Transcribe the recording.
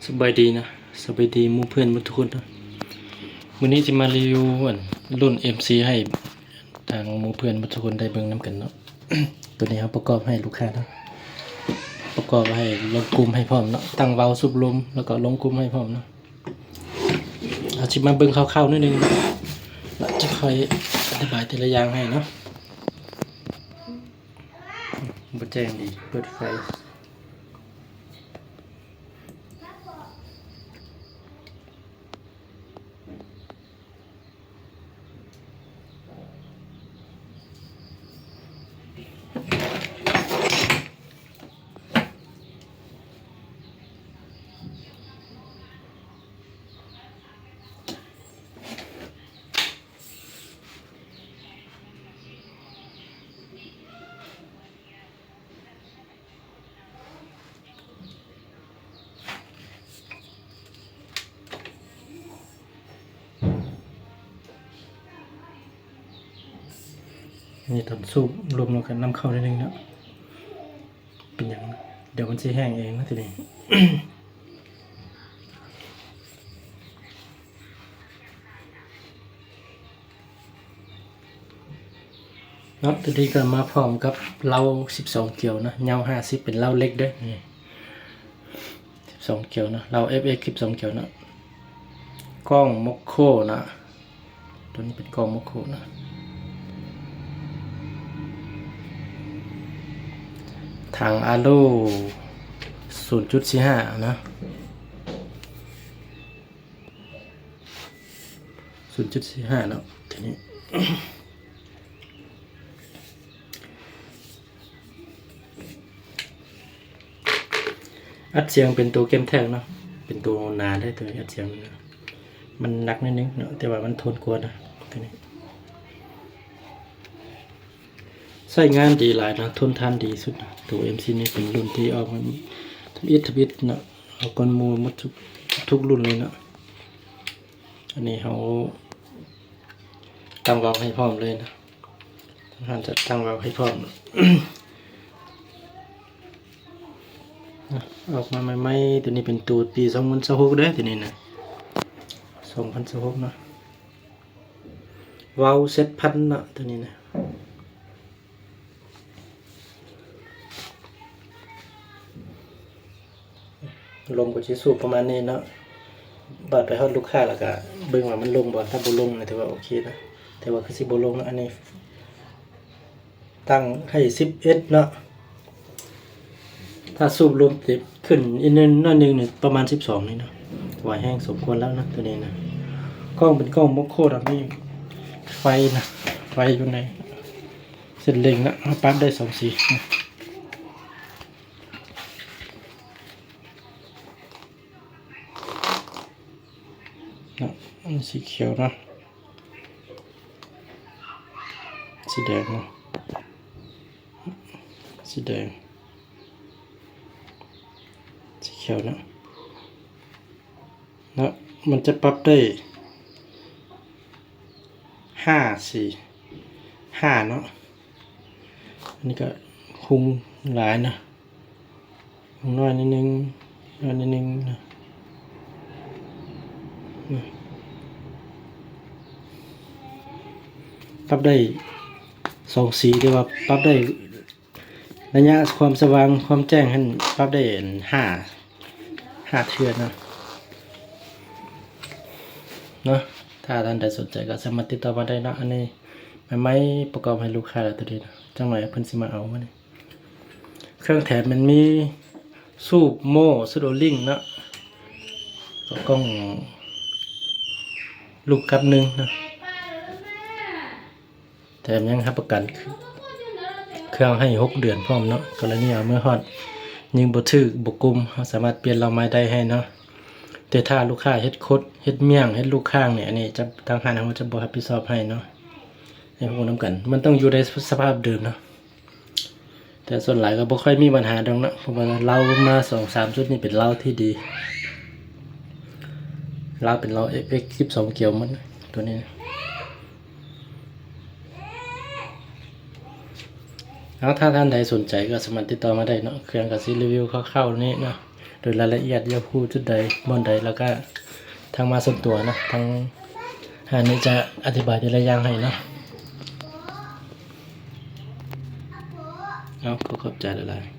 สบายดีนะสบายดีหมู่เพื่อนหมู่ทุกคนนะมื้อนี้จะมารีวิวรุ่น MC ให้ทางหมู่เพื่อนหมู่ทุกคนได้เบิ่งนํกันเนาะ ตัวนี้ครับประกอบให้ลูกค้าเนาะประกอบให้ลงกลุ่มให้พร้อมเนาะตั้งเว้าสูบลมแล้วก็ลงกลุ่มให้พร้อมเนาะเอาสิมาเบิ่งคร่าวๆนิดนึงแล้วจะค่อยอธิบายแต่ละอย่างให้เนาะบ่แจ้งดีเปิดไฟนี่ตอนสูบรวมลงกันน้ำเข้านิดนึงเนาะเป็นอย่างเดี๋ยวมันจะแห้งเองนะทีนี้ เนาะตัวนี้ก็มาพร้อมกับเหล้า12เกี่ยวนะยาว50เป็นเหล้าเล็กด้วยนี่12เกี่ยวนะเหล้า FX 12เกี่ยวนะกล้องมอกโคนะตัวนี้เป็นกล้องมอกโคนะทางอาโล 0.45 นะ 0.45 เนาะทีนี้ อัดเสียงเป็นตัวเกมแท็กเนาะเป็นตัวหนาได้ตัวอัดเสียงมันหนักนิดนึงเนาะแต่ว่ามันทนกว่านะตัวนี้ใช้งานดีหลายนะทนทานดีสุดนะตัว MC นี่เป็นรุ่นที่ออกมาทวิตเนาะเอาก้อนมูหมดทุกรุ่นเลยเนาะอันนี้เขาตั้งเบาให้พร้อมเลยนะท่านจะตั้งเบาให้พร้อม ออกมาใหม่ๆตัวนี้เป็นตัวปี2026เด้อตัวนี้นะ2026เนาะว้าวเซ็ตพันเนาะตัวนี้นะลมก็สิสูบประมาณนี้เนาะบัดไปฮอดลูกค้าแล้วก็เบิ่งว่ามันลงบ่ถ้าบ่ลงนะถือว่าโอเคนะแต่ว่าคือสิบ่ลงอันนี้ตั้งให้11เนาะถ้าสูบลมติดขึ้นอีกนิดหน่อยนึงเนี่ยประมาณ12นี่เนาะไหวแห้งสมควรแล้วนะตัวนี้นะกล้องเป็นกล้องโมโคแบบนี้ไฟนะไฟอยู่ในเส้นเล็งนะปั๊บได้2 สีนะสีเขียวนะสีแดงนะสีแดงสีเขียวนะมันจะปรับได้5 4 5เนาะอันนี้ก็คุมหลายนะคุมน้อยนิดนึงน้อยนิดนึงนะปรับได้2 สีแต่ว่าปรับได้ระยะความสว่างความแจ้งให้ปรับได้5 เทือนนะเนาะถ้าท่านใดสนใจก็สามารถติดต่อมาได้นะอันนี้ไม่ประกอบให้ลูกค้าแล้วตัวนี้นะจังหน่อยเพิ่นสิมาเอามานี่เครื่องแถมมันมีสูบโม่สโตรลิงนะกล้องลูกกับนึงนะแถมยังรับประกันเครื่องให้6 เดือนพร้อมเนาะกรณีเอาเมื่อฮอดยิงบ่ถึกบ่กุมเราสามารถเปลี่ยนเราไม้ได้ให้เนาะแต่ถ้าลูกค้าเฮ็ดคดเฮ็ดเมี่ยงเฮ็ดลูกข้างเนี่ยอันนี้จะทางห้างเขาจะบ่รับผิดชอบให้เนาะให้ฮู้นำกันมันต้องอยู่ในสภาพเดิมเนาะแต่ส่วนหลายก็บ่ค่อยมีปัญหาดอกเนาะเพราะว่าเรามา 2-3 ชุดนี่เป็นเหล้าที่ดีเหล้าเป็นเหล้า FX 12เกี่ยวมันตัวนี้แล้วถ้าท่านใดสนใจก็สามารถติดต่อมาได้เนาะเครื่องก็สิรีวิวคร่าวๆนี้เนาะ โดยรายละเอียดอย่าพูดจุดใดบ่อนใดแล้วก็ทางมาส่วนตัวนะทางอันนี้จะอธิบายทีละอย่างให้เนาะเอาขอบใจหลายๆ